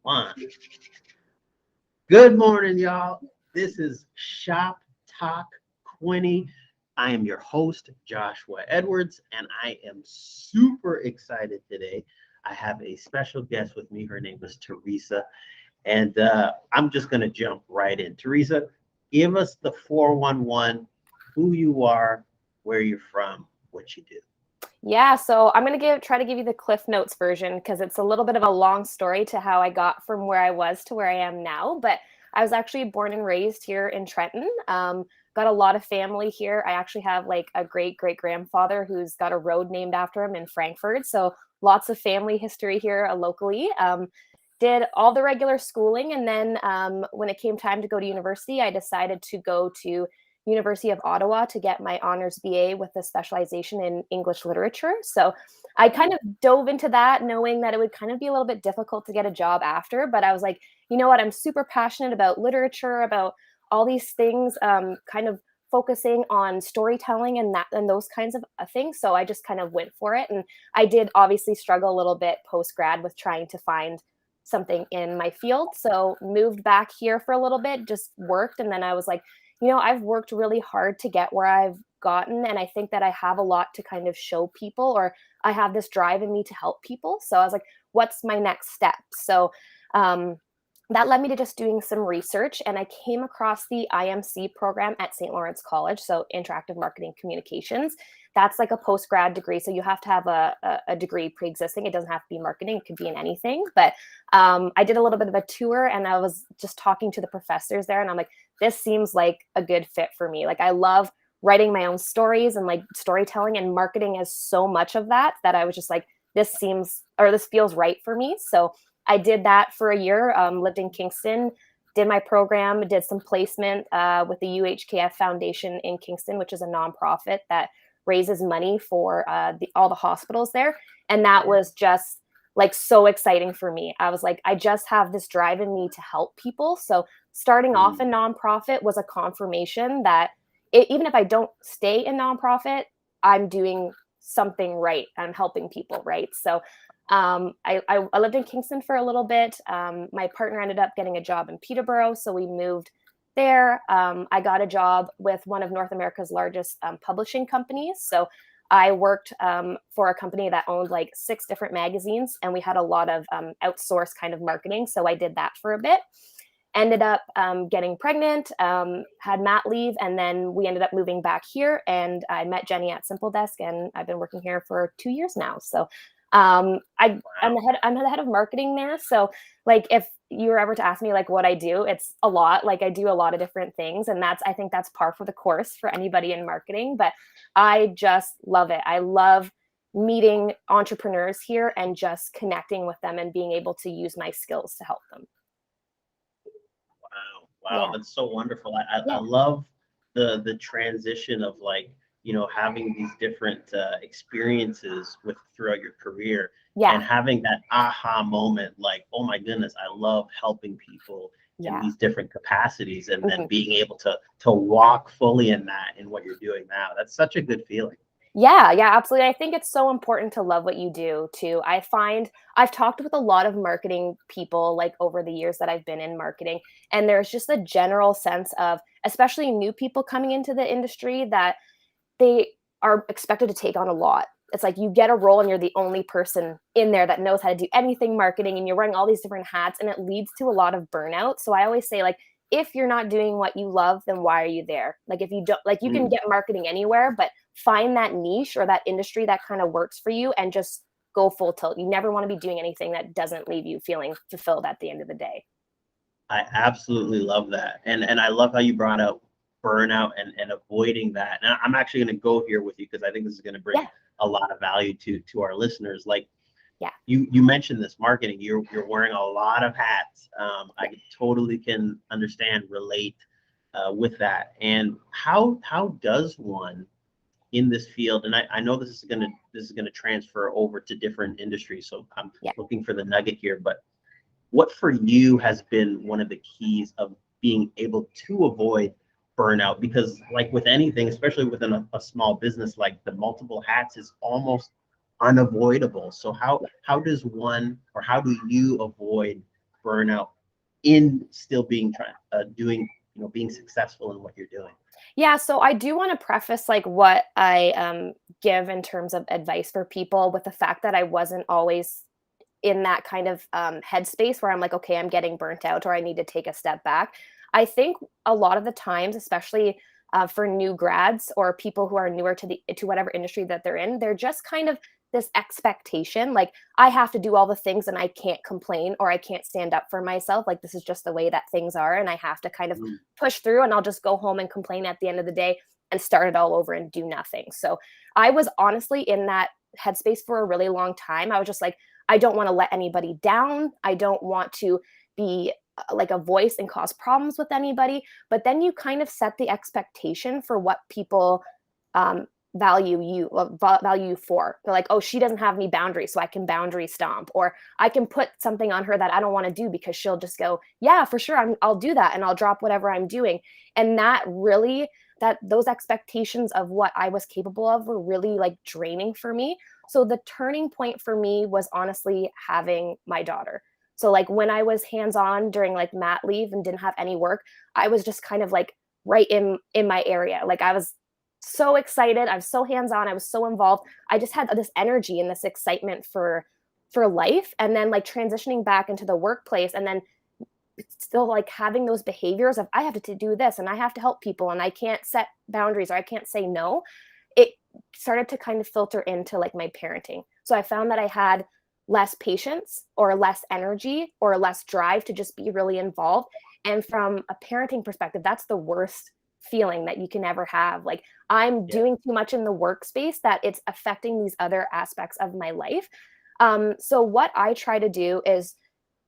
One. Good morning, y'all. This is Shop Talk 20. I am your host, Joshua Edwards, and I am super excited today. I have a special guest with me. Her name is Theresa, and I'm just going to jump right in. Theresa, give us the 411, who you are, where you're from, what you do. Yeah, so I'm gonna try to give you the Cliff Notes version because it's a little bit of a long story to how I got from where I was to where I am now. But I was actually born and raised here in Trenton. Got a lot of family here. I actually have like a great grandfather who's got a road named after him in Frankfurt. So lots of family history here locally. Did all the regular schooling, and then when it came time to go to university, I decided to go to University of Ottawa to get my honors BA with a specialization in English literature. So I kind of dove into that knowing that it would kind of be a little bit difficult to get a job after, but I was like, you know what, I'm super passionate about literature, about all these things, kind of focusing on storytelling and that and those kinds of things. So I just kind of went for it. And I did obviously struggle a little bit post-grad with trying to find something in my field. So moved back here for a little bit, just worked. And then I was like, I've worked really hard to get where I've gotten. And I think that I have a lot to kind of show people, or I have this drive in me to help people. So I was like, what's my next step? So that led me to just doing some research. And I came across the IMC program at St. Lawrence College. So Interactive Marketing Communications. That's like a post-grad degree. So you have to have a degree pre-existing. It doesn't have to be marketing. It could be in anything. But I did a little bit of a tour and I was just talking to the professors there. And I'm like, this seems like a good fit for me. Like I love writing my own stories and like storytelling, and marketing has so much of that I was just like, this feels right for me. So I did that for a year, lived in Kingston, did my program, did some placement with the UHKF Foundation in Kingston, which is a nonprofit that raises money for all the hospitals there. And that was just like so exciting for me. I was like, I just have this drive in me to help people. So starting off in nonprofit was a confirmation that even if I don't stay in nonprofit, I'm doing something right. I'm helping people, right? So I lived in Kingston for a little bit. My partner ended up getting a job in Peterborough, so we moved there. I got a job with one of North America's largest publishing companies. So I worked for a company that owned like 6 different magazines, and we had a lot of outsourced kind of marketing. So I did that for a bit. Ended up getting pregnant, had mat leave, and then we ended up moving back here. And I met Jenny at Simple Desk, and I've been working here for 2 years now. So I'm the head of marketing there. So like if you were ever to ask me like what I do, it's a lot. Like I do a lot of different things, and I think that's par for the course for anybody in marketing. But I just love it. I love meeting entrepreneurs here and just connecting with them and being able to use my skills to help them. Wow, that's so wonderful. I love the transition of like, having these different experiences throughout your career and having that aha moment, like, oh my goodness, I love helping people in these different capacities, and then being able to walk fully in what you're doing now. That's such a good feeling. Yeah, absolutely. I think it's so important to love what you do too. I find I've talked with a lot of marketing people like over the years that I've been in marketing, and there's just a general sense of, especially new people coming into the industry, that they are expected to take on a lot. It's like you get a role and you're the only person in there that knows how to do anything marketing, and you're wearing all these different hats, and it leads to a lot of burnout. So I always say, like, if you're not doing what you love, then why are you there? Like if you don't, like, you can get marketing anywhere, but find that niche or that industry that kind of works for you and just go full tilt. You never want to be doing anything that doesn't leave you feeling fulfilled at the end of the day. I absolutely love that. And I love how you brought up burnout and avoiding that. And I'm actually going to go here with you because I think this is going to bring a lot of value to our listeners. Like, you mentioned this marketing, you're wearing a lot of hats. I totally can understand, relate with that. And how does one in this field, and I know this is gonna transfer over to different industries, so I'm looking for the nugget here, but what for you has been one of the keys of being able to avoid burnout? Because like with anything, especially within a small business, like the multiple hats is almost unavoidable. So how does one, or how do you avoid burnout in still being being successful in what you're doing? Yeah, so I do want to preface like what I give in terms of advice for people with the fact that I wasn't always in that kind of headspace where I'm like, okay, I'm getting burnt out or I need to take a step back. I think a lot of the times, especially for new grads or people who are newer to whatever industry that they're in, they're just kind of this expectation, like I have to do all the things and I can't complain or I can't stand up for myself. Like this is just the way that things are, and I have to kind of push through, and I'll just go home and complain at the end of the day and start it all over and do nothing. So I was honestly in that headspace for a really long time. I was just like, I don't want to let anybody down. I don't want to be like a voice and cause problems with anybody. But then you kind of set the expectation for what people value you for. They're like, oh, she doesn't have any boundaries, so I can boundary stomp, or I can put something on her that I don't want to do because she'll just go, yeah, for sure, I'll do that, and I'll drop whatever I'm doing. And that really, those expectations of what I was capable of were really like draining for me. So the turning point for me was honestly having my daughter. So like when I was hands-on during like mat leave and didn't have any work, I was just kind of like right in my area. Like I was so excited. I was so hands-on. I was so involved. I just had this energy and this excitement for life. And then like transitioning back into the workplace and then still like having those behaviors of I have to do this and I have to help people and I can't set boundaries or I can't say no. It started to kind of filter into like my parenting. So I found that I had less patience or less energy or less drive to just be really involved. And from a parenting perspective, that's the worst feeling that you can ever have. Like I'm doing too much in the workspace that it's affecting these other aspects of my life. So what I try to do is,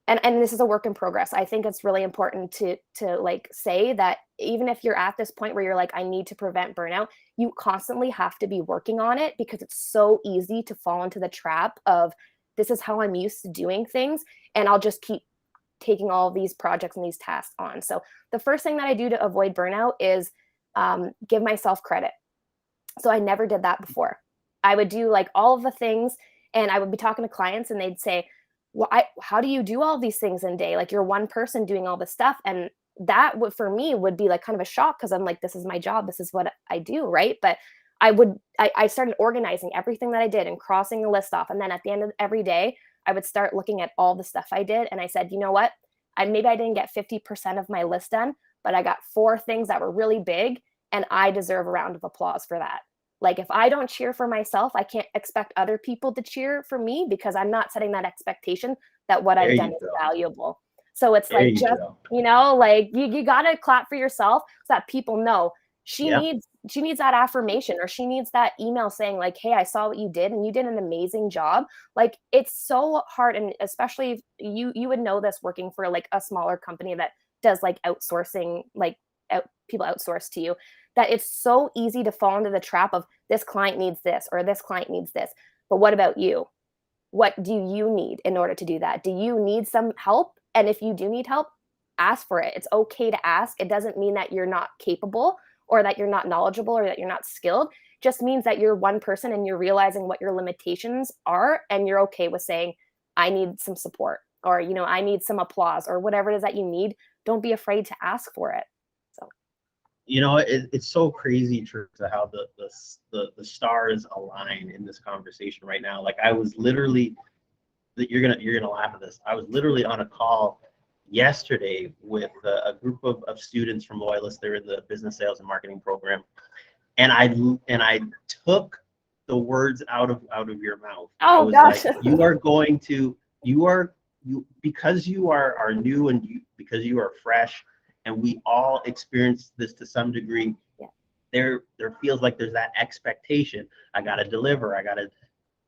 and this is a work in progress. I think it's really important to like say that even if you're at this point where you're like, I need to prevent burnout, you constantly have to be working on it because it's so easy to fall into the trap of this is how I'm used to doing things. And I'll just keep taking all of these projects and these tasks on. So the first thing that I do to avoid burnout is give myself credit. So I never did that before. I would do like all of the things and I would be talking to clients and they'd say, well, how do you do all these things in a day? Like you're one person doing all this stuff. And that would, for me, would be like kind of a shock because I'm like, this is my job. This is what I do. Right. But I started organizing everything that I did and crossing the list off. And then at the end of every day, I would start looking at all the stuff I did. And I said, you know what? Maybe I didn't get 50% of my list done, but I got 4 things that were really big and I deserve a round of applause for that. Like if I don't cheer for myself, I can't expect other people to cheer for me because I'm not setting that expectation that what I've done is valuable. So it's like just, like you got to clap for yourself so that people know she needs that affirmation or she needs that email saying like, hey, I saw what you did and you did an amazing job. Like it's so hard. And especially if you would know this working for like a smaller company that does like outsourcing, like people outsource to you, that it's so easy to fall into the trap of this client needs this or this client needs this. But what about you? What do you need in order to do that? Do you need some help? And if you do need help, ask for it. It's okay to ask. It doesn't mean that you're not capable or that you're not knowledgeable or that you're not skilled. It just means that you're one person and you're realizing what your limitations are and you're okay with saying, I need some support or, I need some applause or whatever it is that you need. Don't be afraid to ask for it. So. It's so crazy, Theresa, how the stars align in this conversation right now. Like I was literally, you're gonna laugh at this. I was literally on a call yesterday with a group of students from Loyalist. They're in the business sales and marketing program, and I took the words out of your mouth. Oh, I was gosh. like, because you are new and because you are fresh. And we all experience this to some degree. Yeah. There feels like there's that expectation. I got to deliver. I got to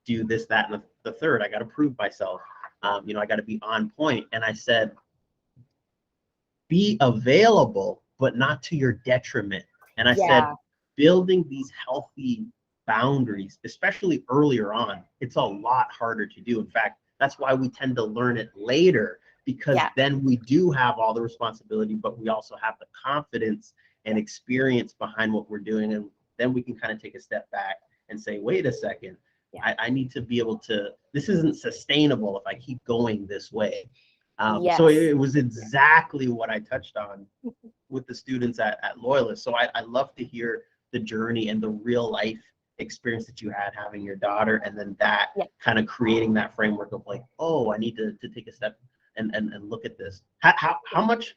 do this, that, and the third. I got to prove myself. I got to be on point. And I said, be available, but not to your detriment. And I said, building these healthy boundaries, especially earlier on, it's a lot harder to do. In fact, that's why we tend to learn it later. Because then we do have all the responsibility, but we also have the confidence and experience behind what we're doing. And then we can kind of take a step back and say, wait a second, I need to be able to, this isn't sustainable if I keep going this way. So Yes. it was exactly what I touched on with the students at Loyalist. So I love to hear the journey and the real life experience that you had having your daughter, and then that Yeah. kind of creating that framework of like, oh, I need to take a step and look at this. How much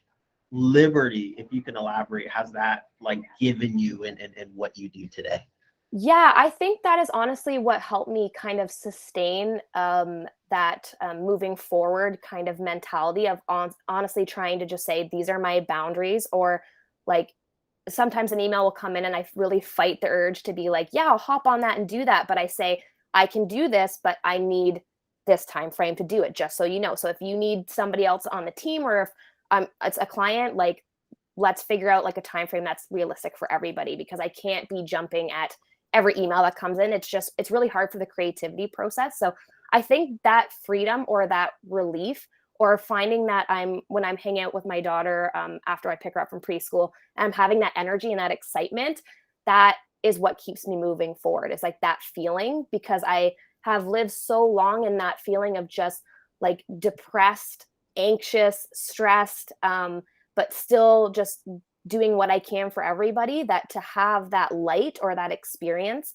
liberty, if you can elaborate, has that like given you in what you do today? Yeah, I think that is honestly what helped me kind of sustain that moving forward kind of mentality of honestly trying to just say, these are my boundaries, or like sometimes an email will come in and I really fight the urge to be like, yeah, I'll hop on that and do that. But I say, I can do this, but I need this time frame to do it, just so you know. So if you need somebody else on the team, or if it's a client, like let's figure out like a time frame that's realistic for everybody, because I can't be jumping at every email that comes in. It's really hard for the creativity process. So I think that freedom or that relief, or finding that when I'm hanging out with my daughter after I pick her up from preschool, and I'm having that energy and that excitement, that is what keeps me moving forward. It's like that feeling, because I have lived so long in that feeling of just like depressed, anxious, stressed, but still just doing what I can for everybody, that to have that light or that experience,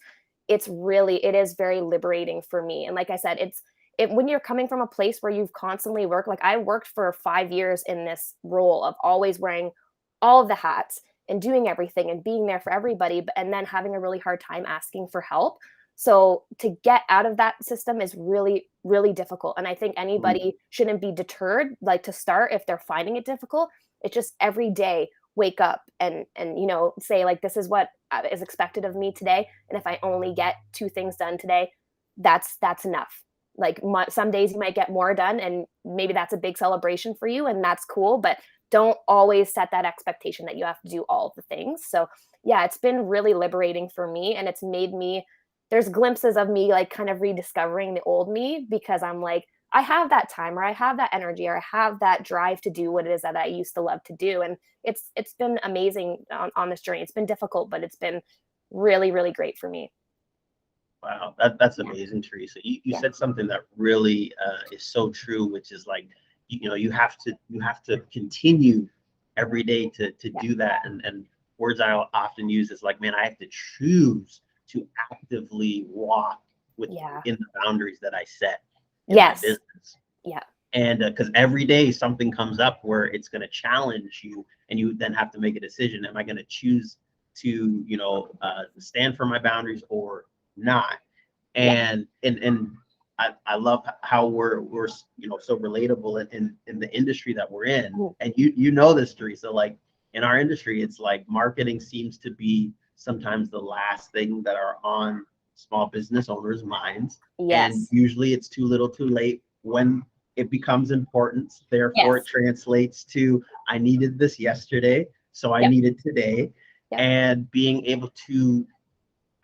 it is very liberating for me. And like I said, when you're coming from a place where you've constantly worked, like I worked for 5 years in this role of always wearing all of the hats and doing everything and being there for everybody, and then having a really hard time asking for help. So to get out of that system is really, really difficult. And I think anybody shouldn't be deterred, like to start if they're finding it difficult. It's just every day wake up and say like, this is what is expected of me today, and if I only get 2 things done today, that's enough. Like some days you might get more done, and maybe that's a big celebration for you, and that's cool, but don't always set that expectation that you have to do all of the things. So yeah, it's been really liberating for me, and it's made me, there's glimpses of me like kind of rediscovering the old me, because I'm like, I have that time, or I have that energy, or I have that drive to do what it is that I used to love to do. And it's been amazing on this journey. It's been difficult, but it's been really, really great for me. Wow, that's Yeah. amazing, Theresa. You Yeah. said something that really is so true, which is like, you have to continue every day to Yeah. do that. And words I often use is like, man, I have to choose to actively walk within Yeah. the boundaries that I set in my Yes. business. Yeah. And because every day something comes up where it's going to challenge you, and you then have to make a decision. Am I going to choose to, stand for my boundaries or not? Yeah. And I love how we're so relatable in the industry that we're in. Mhm. And you know this, Theresa, like in our industry, it's like marketing seems to be sometimes the last thing that are on small business owners' minds. And Yes. usually it's too little too late when it becomes important. Therefore, it Yes. translates to I needed this yesterday, so I Yep. need it today. Yep. And being able to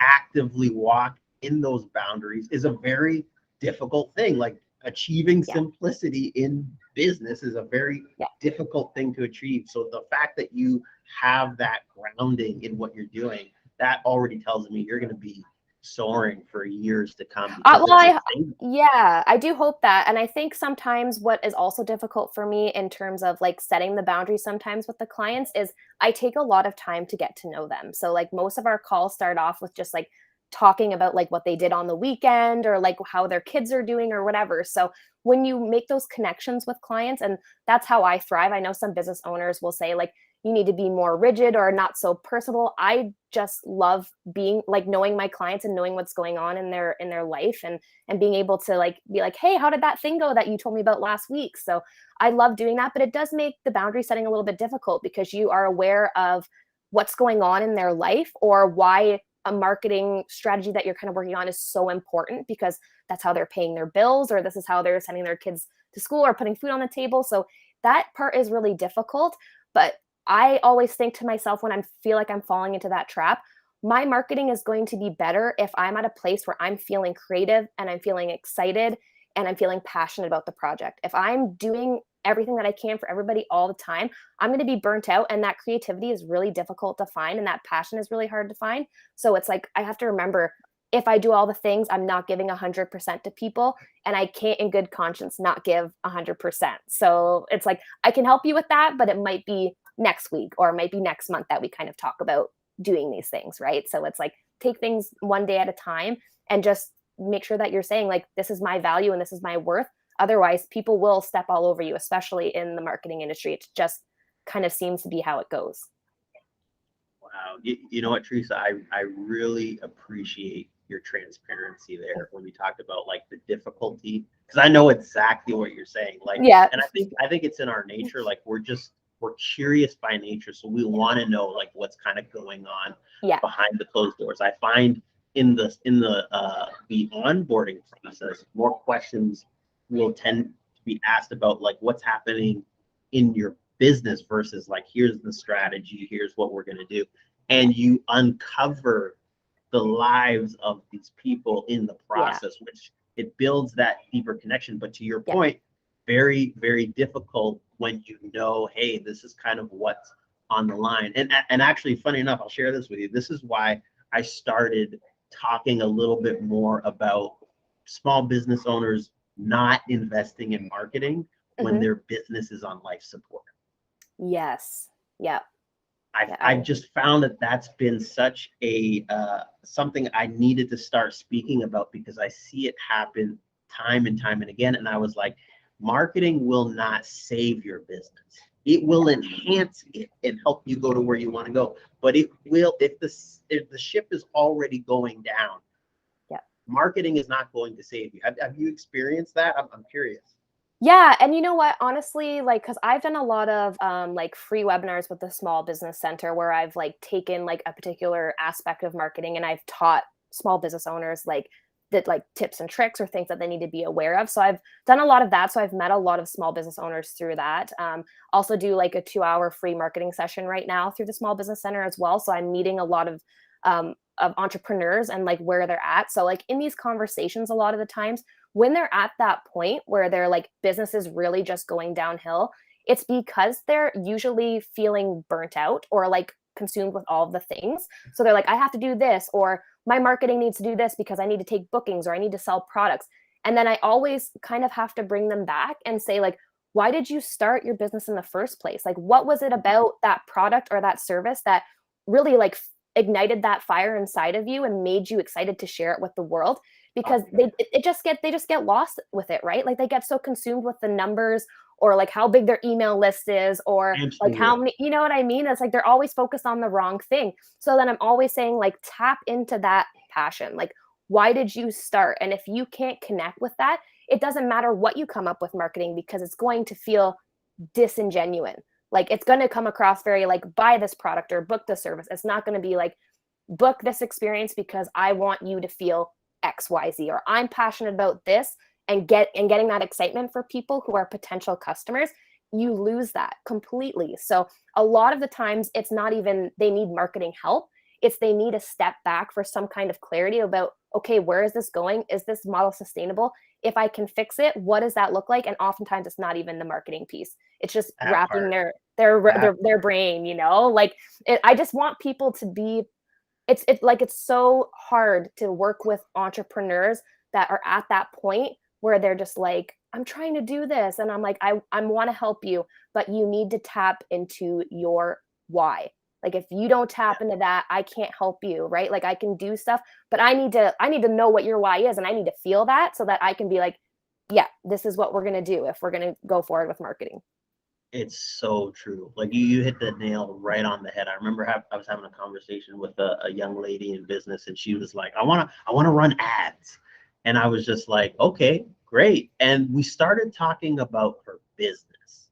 actively walk in those boundaries is a very difficult thing. Like achieving Yeah. simplicity in business is a very Yeah. difficult thing to achieve. So the fact that you have that grounding in what you're doing, that already tells me you're going to be soaring for years to come because Well, it's sustainable. yeah, I do hope that. And I think sometimes what is also difficult for me in terms of like setting the boundaries sometimes with the clients is I take a lot of time to get to know them. So like most of our calls start off with just like talking about like what they did on the weekend, or like how their kids are doing or whatever. So when you make those connections with clients, and that's how I thrive. I know some business owners will say like, you need to be more rigid or not so personable. I just love being like knowing my clients and knowing what's going on in their life, and being able to like be like, hey, how did that thing go that you told me about last week? So I love doing that, but it does make the boundary setting a little bit difficult, because you are aware of what's going on in their life, or why a marketing strategy that you're kind of working on is so important, because that's how they're paying their bills, or this is how they're sending their kids to school or putting food on the table. So that part is really difficult. But I always think to myself, when I feel like I'm falling into that trap, my marketing is going to be better if I'm at a place where I'm feeling creative and I'm feeling excited and I'm feeling passionate about the project. If I'm doing everything that I can for everybody all the time, I'm going to be burnt out, and that creativity is really difficult to find, and that passion is really hard to find. So it's like I have to remember if I do all the things, I'm not giving 100% to people, and I can't in good conscience not give 100%. So it's like, I can help you with that, but it might be next week or it might be next month that we kind of talk about doing these things, right? So it's like, take things one day at a time and just make sure that you're saying like, this is my value and this is my worth. Otherwise, people will step all over you, especially in the marketing industry. It just kind of seems to be how it goes. Wow. You know what, Theresa, I really appreciate your transparency there when we talked about like the difficulty, because I know exactly what you're saying. Like, Yeah. and I think it's in our nature. Like we're curious by nature. So we want to know like what's kind of going on behind the closed doors. I find in the onboarding process, more questions will tend to be asked about like what's happening in your business versus like, here's the strategy, here's what we're going to do. And you uncover the lives of these people in the process, which it builds that deeper connection. But to your point, very, very difficult when you know, hey, this is kind of what's on the line. And actually, funny enough, I'll share this with you. This is why I started talking a little bit more about small business owners not investing in marketing when their business is on life support. Yes. Yeah. I've just found that that's been such a something I needed to start speaking about, because I see it happen time and time and again. And I was like, marketing will not save your business. It will enhance it and help you go to where you want to go. But it will, if the ship is already going down, marketing is not going to save you. Have you experienced that? I'm curious. Yeah. And you know what, honestly, like, cause I've done a lot of like free webinars with the Small Business Center where I've like taken like a particular aspect of marketing and I've taught small business owners like that, like tips and tricks or things that they need to be aware of. So I've done a lot of that. So I've met a lot of small business owners through that. Also do like a 2-hour free marketing session right now through the Small Business Center as well. So I'm meeting a lot of entrepreneurs and like where they're at. So like in these conversations, a lot of the times when they're at that point where they're like business is really just going downhill, it's because they're usually feeling burnt out or like consumed with all of the things. So they're like, I have to do this, or my marketing needs to do this because I need to take bookings or I need to sell products. And then I always kind of have to bring them back and say like, why did you start your business in the first place? Like, what was it about that product or that service that really like ignited that fire inside of you and made you excited to share it with the world? Because they just get lost with it, right? Like they get so consumed with the numbers or like how big their email list is or like how many, you know what I mean? It's like they're always focused on the wrong thing. So then I'm always saying like tap into that passion. Like, why did you start? And if you can't connect with that, it doesn't matter what you come up with marketing because it's going to feel disingenuous. Like it's going to come across very like buy this product or book this service. It's not going to be like book this experience because I want you to feel XYZ, or I'm passionate about this, and getting that excitement for people who are potential customers. You lose that completely. So a lot of the times it's not even they need marketing help. It's they need a step back for some kind of clarity about, okay, where is this going? Is this model sustainable? If I can fix it, what does that look like? And oftentimes it's not even the marketing piece. It's just wrapping their brain, you know, like I just want people to be, it's like, it's so hard to work with entrepreneurs that are at that point where they're just like, I'm trying to do this. And I'm like, I want to help you, but you need to tap into your why. Like if you don't tap into that, I can't help you, right? Like I can do stuff, but I need to know what your why is, and I need to feel that so that I can be like, yeah, this is what we're going to do if we're going to go forward with marketing. It's so true. Like you hit the nail right on the head. I remember I was having a conversation with a young lady in business, and she was like, I want to run ads. And I was just like, okay, great. And we started talking about her business.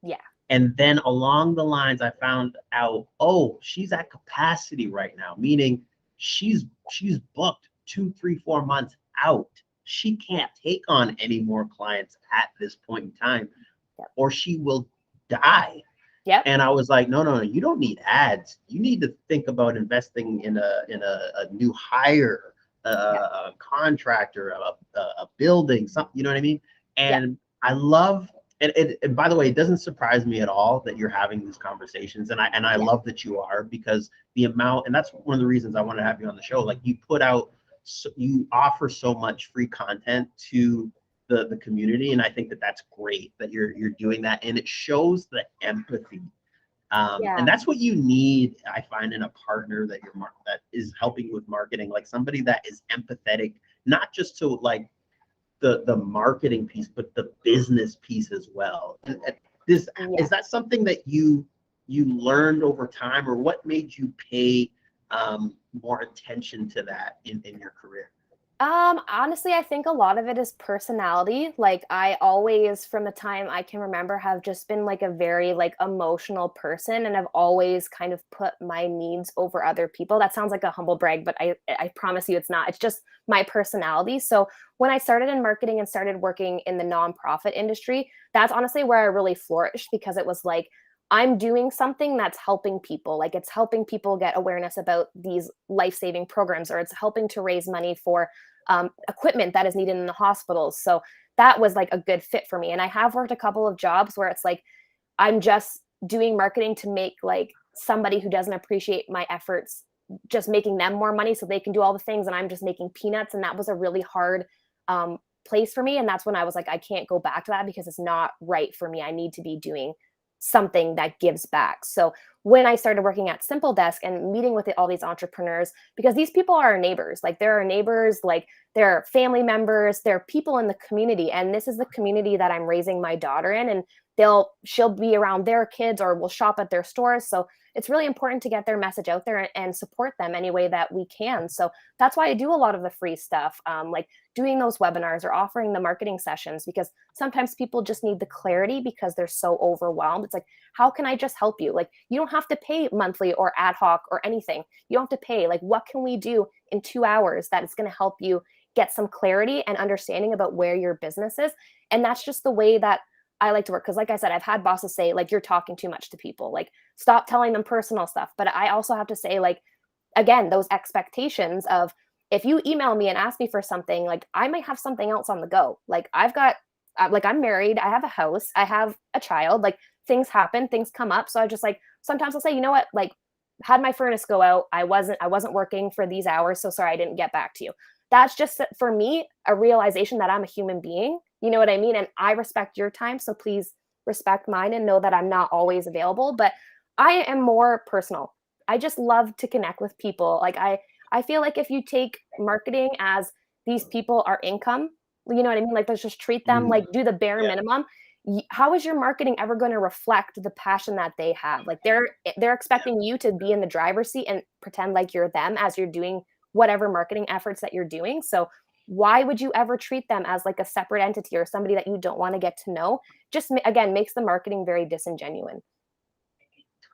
Yeah. And then along the lines, I found out, oh, she's at capacity right now, meaning she's booked 2, 3, 4 months out. She can't take on any more clients at this point in time, or she will die. Yep. And I was like, no, you don't need ads. You need to think about investing in a new hire, a contractor, a building, something, you know what I mean? And I love, and by the way, it doesn't surprise me at all that you're having these conversations. And I love that you are, because the amount, and that's one of the reasons I want to have you on the show. Like you put out you offer so much free content to the community, and I think that that's great that you're doing that, and it shows the empathy. And that's what you need, I find, in a partner that that is helping you with marketing, like somebody that is empathetic, not just to like the marketing piece, but the business piece as well. And is that something that you learned over time, or what made you pay more attention to that in your career? Honestly, I think a lot of it is personality. Like I always, from the time I can remember, have just been like a very like emotional person, and I've always kind of put my needs over other people. That sounds like a humble brag, but I promise you it's not. It's just my personality. So when I started in marketing and started working in the nonprofit industry, that's honestly where I really flourished, because it was like I'm doing something that's helping people. Like it's helping people get awareness about these life-saving programs, or it's helping to raise money for equipment that is needed in the hospitals. So that was like a good fit for me. And I have worked a couple of jobs where it's like I'm just doing marketing to make like somebody who doesn't appreciate my efforts, just making them more money so they can do all the things, and I'm just making peanuts. And that was a really hard place for me. And that's when I was like, I can't go back to that because it's not right for me. I need to be doing something that gives back. So when I started working at Simple Desk and meeting with all these entrepreneurs, because these people are our neighbors, like they're our neighbors, like they're family members, they're people in the community. And this is the community that I'm raising my daughter in. And she'll be around their kids, or we'll shop at their stores. So it's really important to get their message out there and support them any way that we can. So that's why I do a lot of the free stuff, like doing those webinars or offering the marketing sessions, because sometimes people just need the clarity because they're so overwhelmed. It's like, how can I just help you? Like, you don't have to pay monthly or ad hoc or anything. You don't have to pay. Like, what can we do in 2 hours that is going to help you get some clarity and understanding about where your business is? And that's just the way that I like to work. Because like I said, I've had bosses say, like, you're talking too much to people, like, stop telling them personal stuff. But I also have to say, like, again, those expectations of, if you email me and ask me for something, like I might have something else on the go. Like I'm married, I have a house, I have a child, like things happen, things come up. So I just like, sometimes I'll say, you know what, like had my furnace go out. I wasn't working for these hours. So sorry, I didn't get back to you. That's just for me, a realization that I'm a human being. You know what I mean? And I respect your time. So please respect mine and know that I'm not always available, but I am more personal. I just love to connect with people. Like I feel like if you take marketing as these people are income, you know what I mean? Like let's just treat them like do the bare minimum. How is your marketing ever going to reflect the passion that they have? Like they're expecting you to be in the driver's seat and pretend like you're them as you're doing whatever marketing efforts that you're doing. So why would you ever treat them as like a separate entity or somebody that you don't want to get to know? Just again makes the marketing very disingenuous.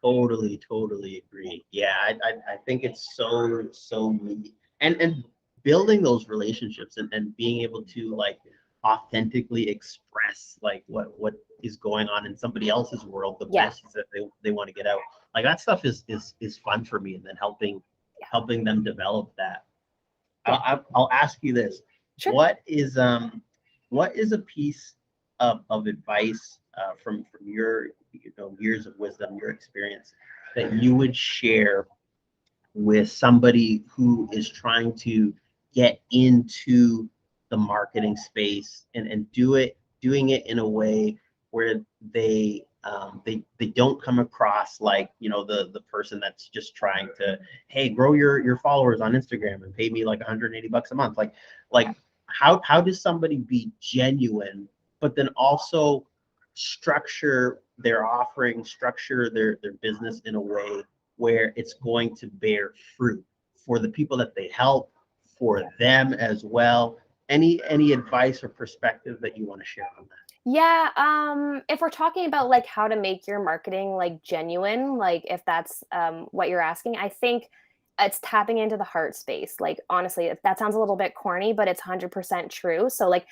Totally agree. Yeah, I think it's so neat. And building those relationships and being able to like authentically express like what is going on in somebody else's world, the message that they want to get out. Like that stuff is fun for me, and then helping them develop that. I'll ask you this. Sure. What is a piece of advice from your years of wisdom, your experience, that you would share with somebody who is trying to get into the marketing space and doing it in a way where they don't come across like the person that's just trying to, hey, grow your followers on Instagram and pay me like $180 a month, like how does somebody be genuine but then also structure their offering, structure their business in a way where it's going to bear fruit for the people that they help, for them as well? Any advice or perspective that you want to share on that? Yeah, if we're talking about like how to make your marketing like genuine, like if that's what you're asking, I think it's tapping into the heart space. Like honestly, that sounds a little bit corny, but it's 100% true. So like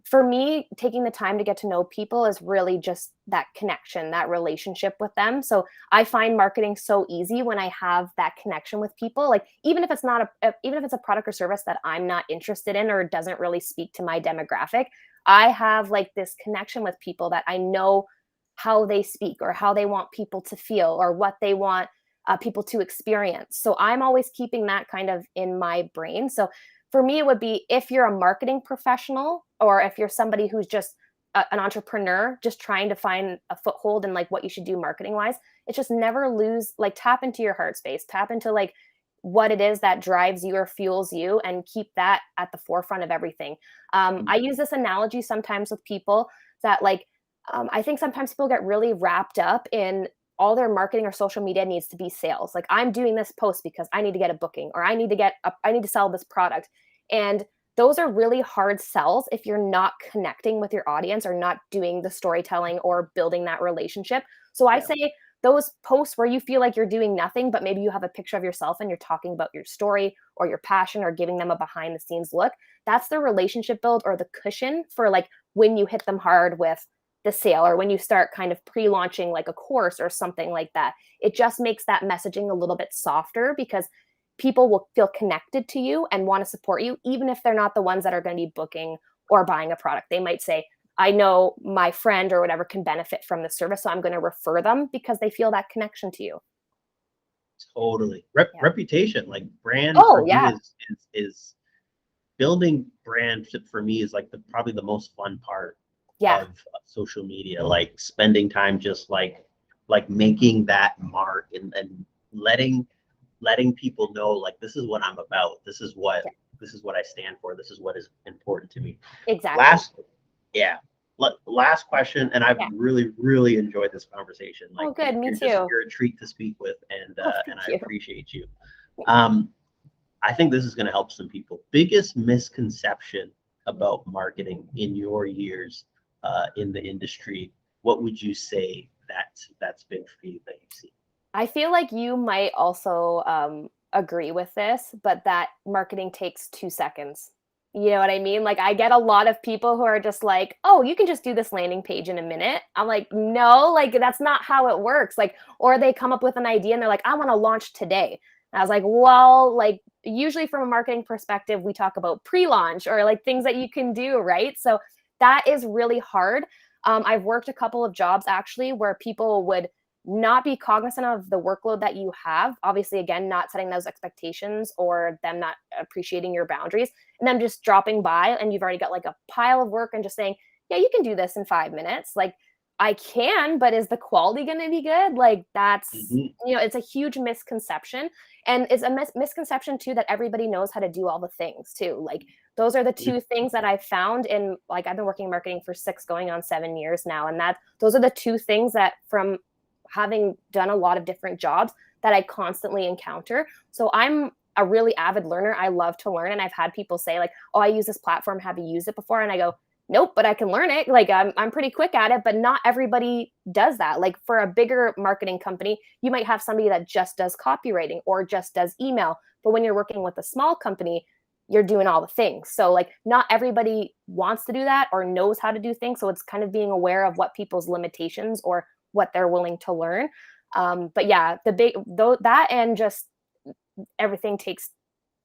for me, taking the time to get to know people is really just that connection, that relationship with them. So I find marketing so easy when I have that connection with people. Like even if it's not even if it's a product or service that I'm not interested in or doesn't really speak to my demographic, I have like this connection with people that I know how they speak or how they want people to feel or what they want people to experience. So I'm always keeping that kind of in my brain. So for me, it would be if you're a marketing professional or if you're somebody who's just an entrepreneur, just trying to find a foothold in like what you should do marketing wise. It's just never lose, like tap into your heart space, tap into like what it is that drives you or fuels you, and keep that at the forefront of everything. I use this analogy sometimes with people that like, I think sometimes people get really wrapped up in all their marketing or social media needs to be sales. Like I'm doing this post because I need to get a booking, or I need to sell this product. And those are really hard sells if you're not connecting with your audience or not doing the storytelling or building that relationship. So I say those posts where you feel like you're doing nothing, but maybe you have a picture of yourself and you're talking about your story or your passion or giving them a behind the scenes look. That's the relationship build or the cushion for like when you hit them hard with the sale, or when you start kind of pre-launching like a course or something like that. It just makes that messaging a little bit softer because people will feel connected to you and want to support you, even if they're not the ones that are going to be booking or buying a product. They might say, I know my friend or whatever can benefit from the service, so I'm going to refer them because they feel that connection to you. Totally. Reputation, like brand is building brand for me is like probably the most fun part of social media, like spending time just like making that mark and letting people know like this is what I'm about, this is what I stand for, this is what is important to me. Exactly. Last question, and I've really enjoyed this conversation. Like, oh, good. Me too. You're a treat to speak with, and I appreciate you. I think this is going to help some people. Biggest misconception about marketing in your years in the industry, what would you say that's been for you that you've seen? I feel like you might also agree with this, but that marketing takes 2 seconds. You know what I mean? Like I get a lot of people who are just like, oh, you can just do this landing page in a minute. I'm like, no, like that's not how it works. Like, or they come up with an idea and they're like, I want to launch today. And I was like, well, like usually from a marketing perspective, we talk about pre-launch or like things that you can do, right? So that is really hard. I've worked a couple of jobs actually where people would not be cognizant of the workload that you have. Obviously, again, not setting those expectations or them not appreciating your boundaries, and then just dropping by and you've already got like a pile of work and just saying, yeah, you can do this in 5 minutes. Like I can, but is the quality going to be good? Like that's, it's a huge misconception. And it's a misconception too, that everybody knows how to do all the things too. Like those are the two things that I've found in, like, I've been working in marketing for 6 going on 7 years now. And those are the two things that from having done a lot of different jobs that I constantly encounter. So I'm a really avid learner. I love to learn. And I've had people say like, oh, I use this platform. Have you used it before? And I go, nope, but I can learn it. Like I'm pretty quick at it, but not everybody does that. Like for a bigger marketing company, you might have somebody that just does copywriting or just does email. But when you're working with a small company, you're doing all the things. So like not everybody wants to do that or knows how to do things. So it's kind of being aware of what people's limitations or what they're willing to learn. But yeah, that and just everything takes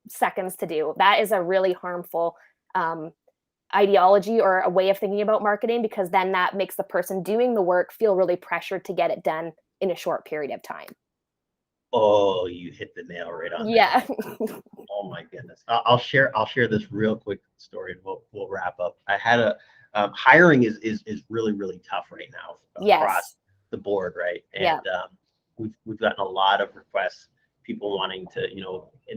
seconds to do. That is a really harmful ideology or a way of thinking about marketing, because then that makes the person doing the work feel really pressured to get it done in a short period of time. Oh, you hit the nail right on. Yeah. Oh my goodness. I'll share this real quick story and we'll wrap up. I had hiring is really tough right now across the board, right? And we've gotten a lot of requests, people wanting to,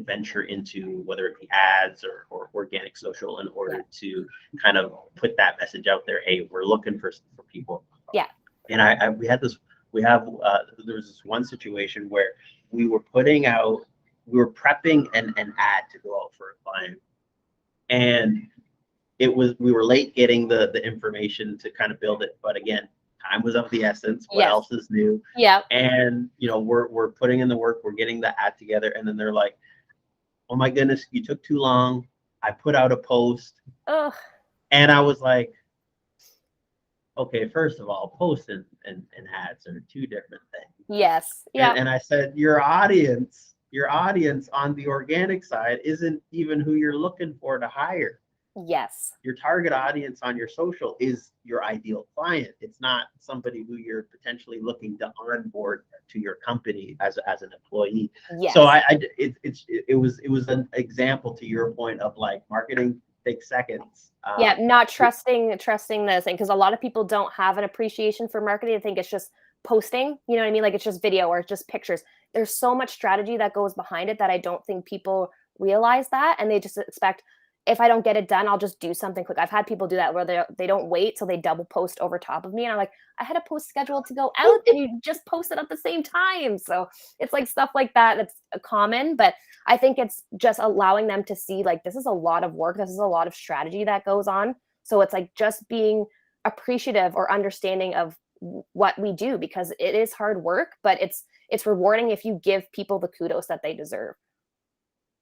venture into whether it be ads or organic social in order to kind of put that message out there. Hey, we're looking for people. Yeah. And there was this one situation where we were prepping an ad to go out for a client, and we were late getting the information to kind of build it, but again, time was of the essence. What else is new? Yeah. And we're putting in the work, we're getting the ad together, and then they're like, oh my goodness, you took too long. I put out a post. Ugh. And I was like, okay, first of all, posts and ads are two different things. Yes. Yeah. And I said, your audience on the organic side isn't even who you're looking for to hire. Yes. Your target audience on your social is your ideal client. It's not somebody who you're potentially looking to onboard to your company as an employee. Yes. So it was an example to your point of like marketing takes seconds. Yeah, not trusting this thing, because a lot of people don't have an appreciation for marketing. I think it's just posting, you know what I mean? Like it's just video or it's just pictures. There's so much strategy that goes behind it that I don't think people realize that, and they just expect, if I don't get it done, I'll just do something quick. I've had people do that where they don't wait till they double post over top of me, and I'm like, I had a post scheduled to go out and you just posted at the same time. So it's like stuff like that that's common, but I think it's just allowing them to see like this is a lot of work, this is a lot of strategy that goes on. So it's like just being appreciative or understanding of what we do, because it is hard work, but it's rewarding if you give people the kudos that they deserve.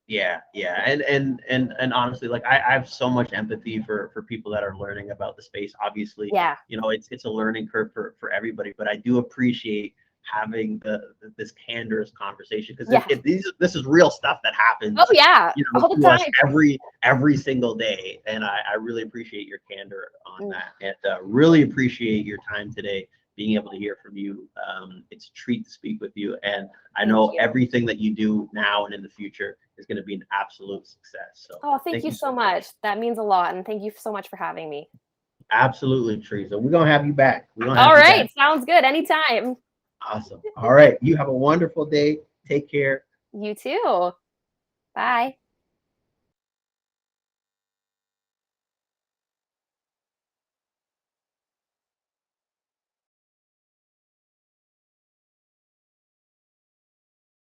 Yeah, and honestly, like I have so much empathy for people that are learning about the space. Obviously, Yeah, you know, it's a learning curve for everybody, but I do appreciate having this candorous conversation, because yeah. this is real stuff that happens. Oh yeah, you know, all the to us time. every single day, and I really appreciate your candor on that, and really appreciate your time today. Being able to hear from you, it's a treat to speak with you, and I know everything that you do now and in the future is going to be an absolute success. So, oh, thank you so much. That means a lot, and thank you so much for having me. Absolutely, Theresa. We're gonna have you back. All right, sounds good. Anytime. Awesome. All right, you have a wonderful day. Take care. You too. Bye.